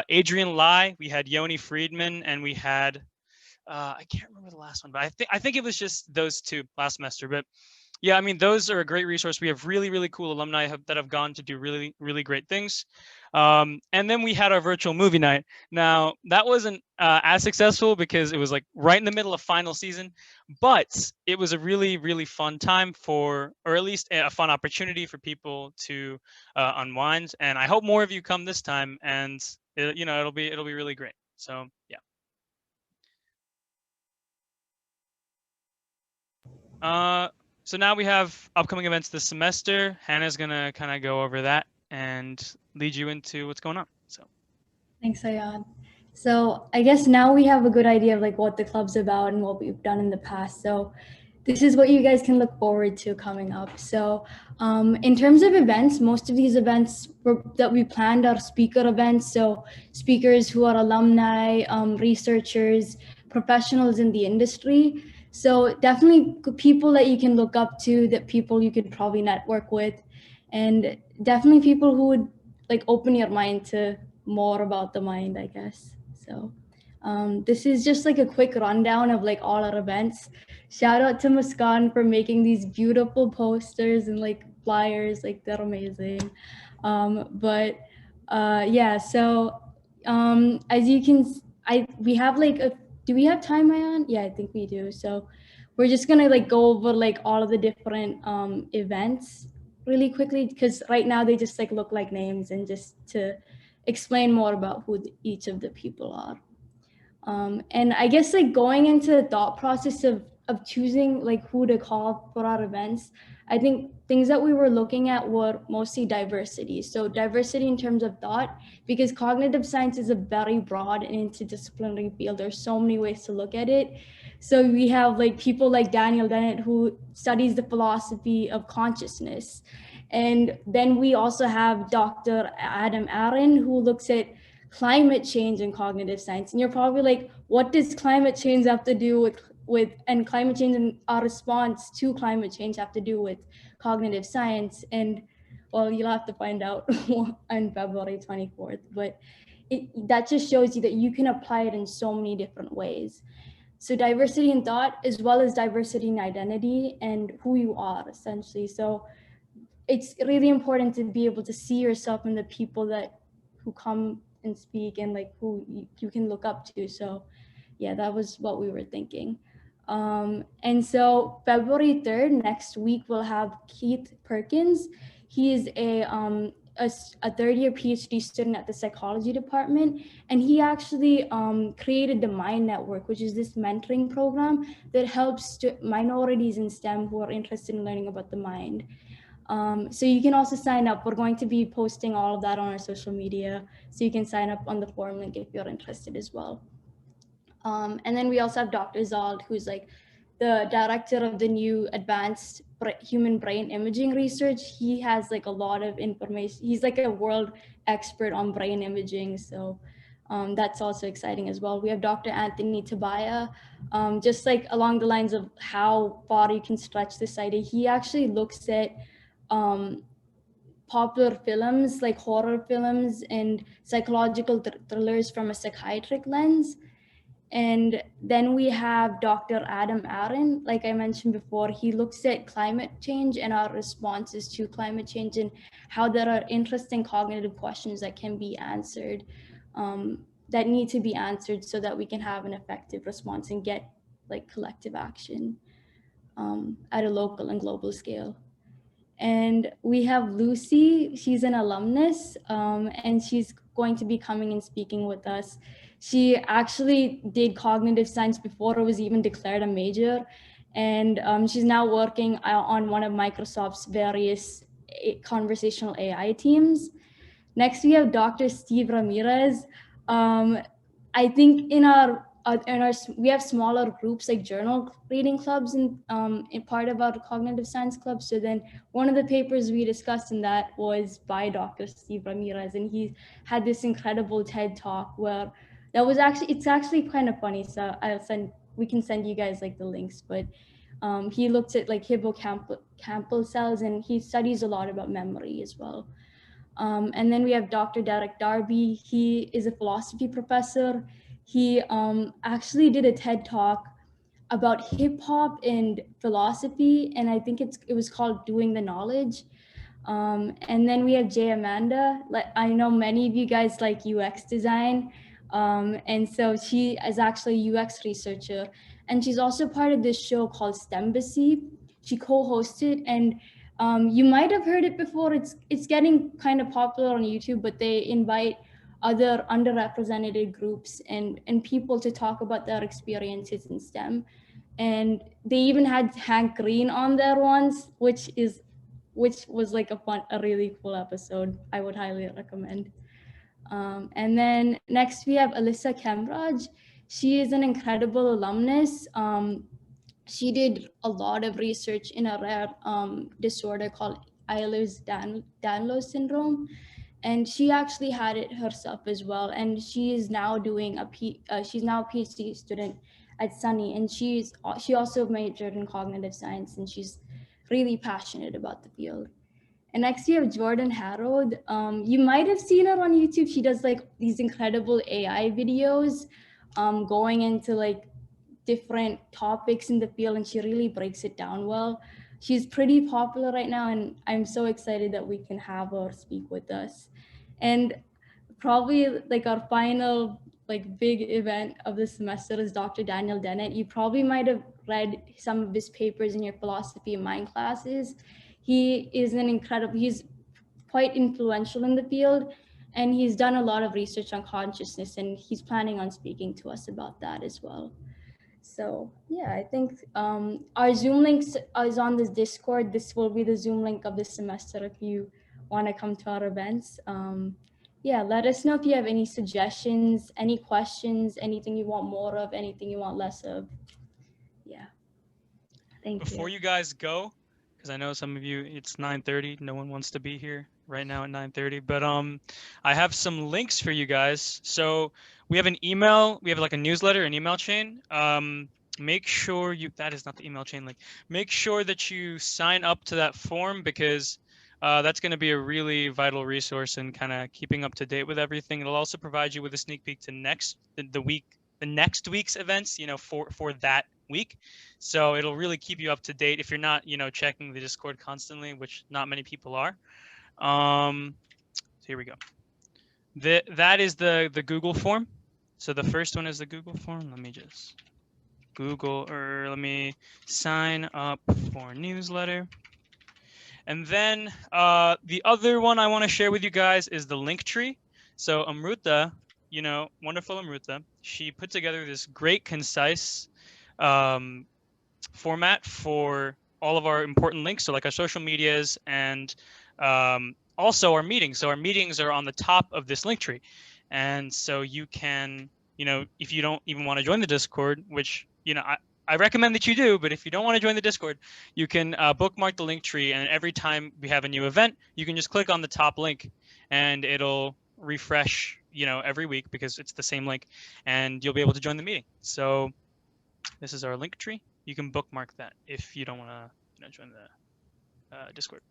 Adrian Lai, we had Yoni Friedman, and we had I can't remember the last one, but I think it was just those two last semester. But yeah, I mean, those are a great resource. We have really, really cool alumni that have gone to do really, really great things. And then we had our virtual movie night. Now, that wasn't as successful because it was like right in the middle of final season, but it was a really, really fun time or at least a fun opportunity for people to unwind. And I hope more of you come this time, and it'll be really great. So yeah. So now we have upcoming events this semester. Hannah's gonna kind of go over that and lead you into what's going on. So thanks, Ayaan. So I guess now we have a good idea of like what the club's about and what we've done in the past. So this is what you guys can look forward to coming up. So in terms of events, most of these events that we planned are speaker events. So speakers who are alumni, researchers, professionals in the industry. So definitely people that you can look up to, that people you could probably network with, and definitely people who would like open your mind to more about the mind, I guess. So this is just like a quick rundown of like all our events. Shout out to Muskan for making these beautiful posters and like flyers, like they're amazing. Yeah, so as you can, we have like do we have time, Mayan? Yeah, I think we do. So we're just gonna like go over like all of the different events really quickly, because right now they just like look like names, and just to explain more about who each of the people are. And I guess like going into the thought process of choosing like who to call for our events, I think things that we were looking at were mostly diversity. So diversity in terms of thought, because cognitive science is a very broad and interdisciplinary field. There's so many ways to look at it. So we have like people like Daniel Dennett, who studies the philosophy of consciousness. And then we also have Dr. Adam Aaron, who looks at climate change and cognitive science. And you're probably like, what does climate change have to do with and climate change and our response to climate change have to do with cognitive science? And well, you'll have to find out on February 24th. But that just shows you that you can apply it in so many different ways. So diversity in thought, as well as diversity in identity and who you are, essentially. So it's really important to be able to see yourself in the people who come and speak, and like who you can look up to. So yeah, that was what we were thinking. And so February 3rd, next week, we'll have Keith Perkins. He is a third-year PhD student at the psychology department, and he actually created the Mind Network, which is this mentoring program that helps minorities in STEM who are interested in learning about the mind. So you can also sign up. We're going to be posting all of that on our social media, so you can sign up on the forum link if you're interested as well. And then we also have Dr. Zald, who's like the director of the new advanced human brain imaging research. He has like a lot of information. He's like a world expert on brain imaging. So that's also exciting as well. We have Dr. Anthony Tabaya, just like along the lines of how far you can stretch this idea. He actually looks at popular films like horror films and psychological thrillers from a psychiatric lens. And then we have Dr. Adam Aaron. Like I mentioned before, he looks at climate change and our responses to climate change, and how there are interesting cognitive questions that can be answered, that need to be answered so that we can have an effective response and get like collective action at a local and global scale. And we have Lucy. She's an alumnus, and she's going to be coming and speaking with us. She actually did cognitive science before it was even declared a major. And she's now working on one of Microsoft's various conversational AI teams. Next, we have Dr. Steve Ramirez. I think in our we have smaller groups like journal reading clubs in part of our cognitive science club. So then one of the papers we discussed in that was by Dr. Steve Ramirez, and he had this incredible TED talk where it's actually kind of funny. So we can send you guys like the links, but he looked at like hippocampal cells, and he studies a lot about memory as well. And then we have Dr. Derek Darby. He is a philosophy professor. He actually did a TED talk about hip hop and philosophy, and I think it was called Doing the Knowledge. And then we have Jay Amanda. Like, I know many of you guys like UX design, and so she is actually a UX researcher, and she's also part of this show called STEMbassy. She co-hosted, and you might have heard it before. It's getting kind of popular on YouTube, but they invite other underrepresented groups and people to talk about their experiences in STEM. And they even had Hank Green on there once, which was like a really cool episode. I would highly recommend. And then next we have Alyssa Kemraj. She is an incredible alumnus. She did a lot of research in a rare disorder called Ehlers-Danlos syndrome, and she actually had it herself as well. And she is now doing she's now a PhD student at SUNY, and she also majored in cognitive science, and she's really passionate about the field. And next we have Jordan Harrod. You might have seen her on YouTube. She does like these incredible AI videos going into like different topics in the field, and she really breaks it down well. She's pretty popular right now, and I'm so excited that we can have her speak with us. And probably like our final like big event of the semester is Dr. Daniel Dennett. You probably might have read some of his papers in your philosophy of mind classes. He's quite influential in the field, and he's done a lot of research on consciousness, and he's planning on speaking to us about that as well. So yeah, I think our Zoom link is on this Discord. This will be the Zoom link of this semester if you want to come to our events. Yeah, let us know if you have any suggestions, any questions, anything you want more of, anything you want less of. Yeah. Thank you. Before you guys go, because I know some of you, it's 9:30. No one wants to be here right now at 9:30. But I have some links for you guys. So we have an email. We have like a newsletter, an email chain. Make sure that is not the email chain link. Make sure that you sign up to that form, because that's going to be a really vital resource in kind of keeping up to date with everything. It'll also provide you with a sneak peek to the next week's events, for that week. So it'll really keep you up to date if you're not, checking the Discord constantly, which not many people are. So here we go. That is the Google form. So the first one is the Google form. Let me just let me sign up for newsletter. And then the other one I want to share with you guys is the link tree. So Amruta, wonderful Amruta, she put together this great, concise format for all of our important links. So like our social medias and also our meetings. So our meetings are on the top of this link tree. And so you can, if you don't even want to join the Discord, which, I recommend that you do, but if you don't want to join the Discord, you can bookmark the link tree, and every time we have a new event, you can just click on the top link and it'll refresh, every week, because it's the same link, and you'll be able to join the meeting. So this is our link tree. You can bookmark that if you don't want to join the Discord.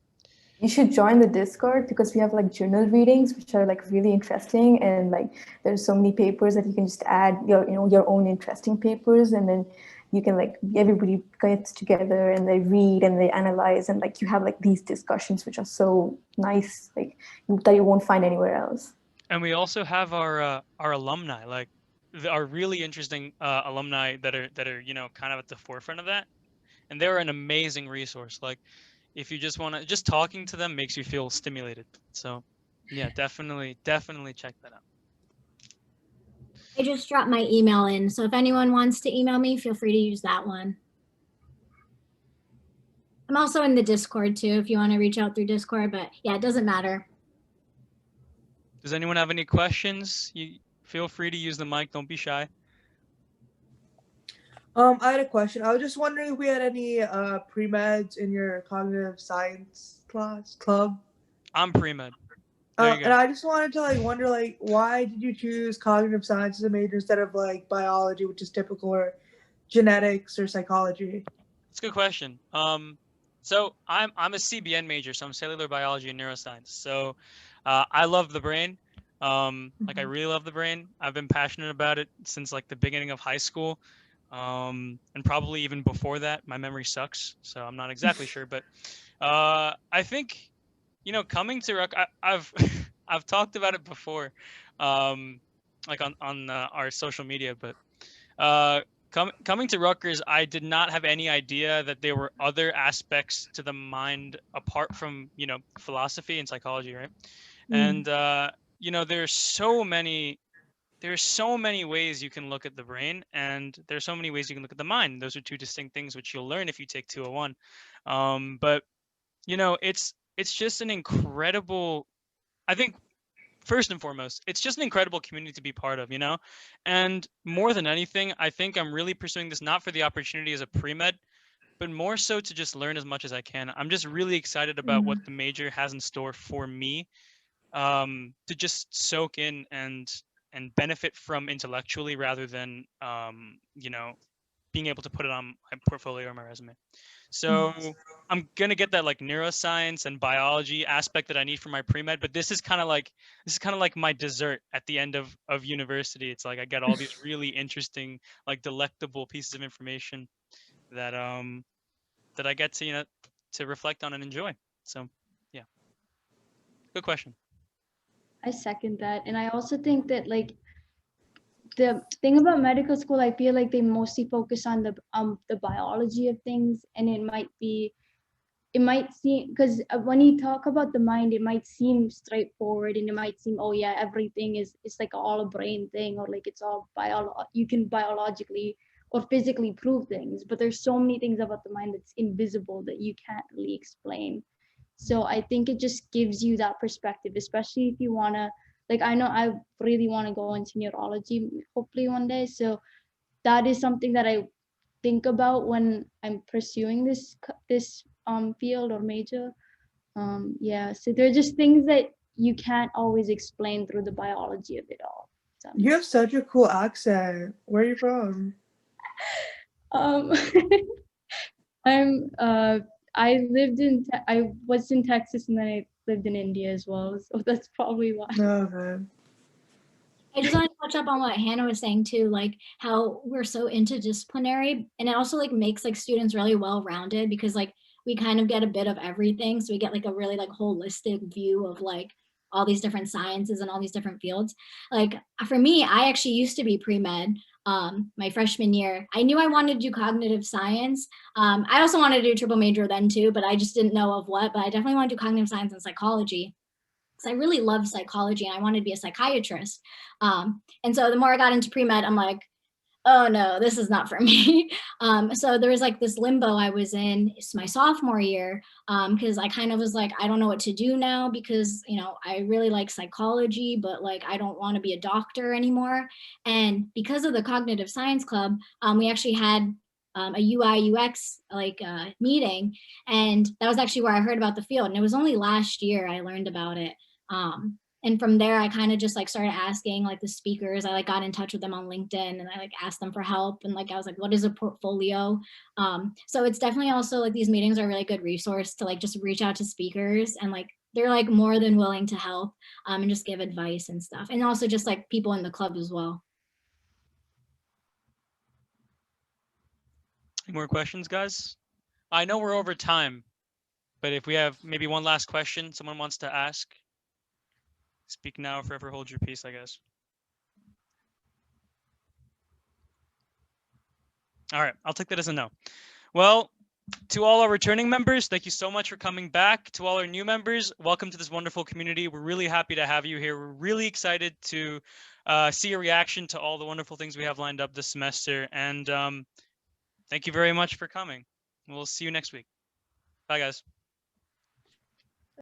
You should join the Discord, because we have like journal readings, which are like really interesting, and like there's so many papers that you can just add your own interesting papers, and then you can like everybody gets together and they read and they analyze, and like you have like these discussions which are so nice, like that you won't find anywhere else. And we also have our alumni, like our really interesting alumni that are kind of at the forefront of that, and they're an amazing resource. Like, if you just want to, just talking to them makes you feel stimulated. So yeah, definitely check that out. I just dropped my email in, so if anyone wants to email me, feel free to use that one. I'm also in the Discord too, if you want to reach out through Discord, but yeah, it doesn't matter. Does anyone have any questions? You feel free to use the mic. Don't be shy. I had a question. I was just wondering if we had any pre-meds in your cognitive science club. I'm pre-med. There you go. And I just wanted to wonder why did you choose cognitive science as a major instead of biology, which is typical, or genetics or psychology? That's a good question. So I'm a CBN major, so I'm cellular biology and neuroscience. So I love the brain. Like I really love the brain. I've been passionate about it since like the beginning of high school. And probably even before that. My memory sucks, so I'm not exactly sure, but I think, you know, coming to I've I've talked about it before, like on our social media, but coming to Rutgers, I did not have any idea that there were other aspects to the mind apart from, you know, philosophy and psychology, right? And you know, there's so many ways you can look at the brain, and there's so many ways you can look at the mind. Those are two distinct things which you'll learn if you take 201. But you know, it's just an incredible, I think, first and foremost, it's just an incredible community to be part of, you know? And more than anything, I think I'm really pursuing this not for the opportunity as a pre-med, but more so to just learn as much as I can. I'm just really excited about what the major has in store for me, to just soak in and benefit from intellectually rather than, you know, being able to put it on my portfolio or my resume. So I'm gonna get that like neuroscience and biology aspect that I need for my pre-med, but this is kind of like my dessert at the end of university. It's like I get all these really interesting, like delectable pieces of information that that I get to, you know, to reflect on and enjoy. So yeah, good question. I second that, and I also think that the thing about medical school, I feel like they mostly focus on the biology of things, and it might seem, because when you talk about the mind, it might seem straightforward, and it might seem, oh yeah, everything is like all a brain thing, or like it's all you can biologically or physically prove things, but there's so many things about the mind that's invisible that you can't really explain. So I think it just gives you that perspective, especially if you want to, like, I know I really want to go into neurology hopefully one day, so that is something that I think about when I'm pursuing this field or major. Yeah, so they're just things that you can't always explain through the biology of it all. You have such a cool accent. Where are you from? I was in Texas, and then I lived in India as well, so that's probably why. Okay. I just want to touch up on what Hannah was saying too, like how we're so interdisciplinary, and it also like makes like students really well-rounded, because like we kind of get a bit of everything, so we get like a really like holistic view of like all these different sciences and all these different fields. Like for me, I actually used to be pre-med my freshman year. I knew I wanted to do cognitive science. I also wanted to do triple major then too, but I just didn't know of what, but I definitely want to do cognitive science and psychology, because I really love psychology and I wanted to be a psychiatrist. And so the more I got into pre-med, I'm like, oh no, this is not for me. So there was like this limbo I was in. It's my sophomore year, because I kind of was like, I don't know what to do now, because, you know, I really like psychology, but like, I don't want to be a doctor anymore. And because of the cognitive science club, we actually had a UI UX meeting, and that was actually where I heard about the field. And it was only last year I learned about it. And from there, I kind of just like started asking like the speakers. I like got in touch with them on LinkedIn, and I like asked them for help. And like I was like, what is a portfolio? So it's definitely also like these meetings are a really good resource to like just reach out to speakers, and like they're like more than willing to help and just give advice and stuff. And also just like people in the club as well. Any more questions, guys? I know we're over time, but if we have maybe one last question someone wants to ask, speak now or forever hold your peace, I guess. All right, I'll take that as a no. Well, To all our returning members, thank you so much for coming back. To all our new members, welcome to this wonderful community. We're really happy to have you here. We're really excited to see your reaction to all the wonderful things we have lined up this semester. And thank you very much for coming. We'll see you next week. Bye, guys.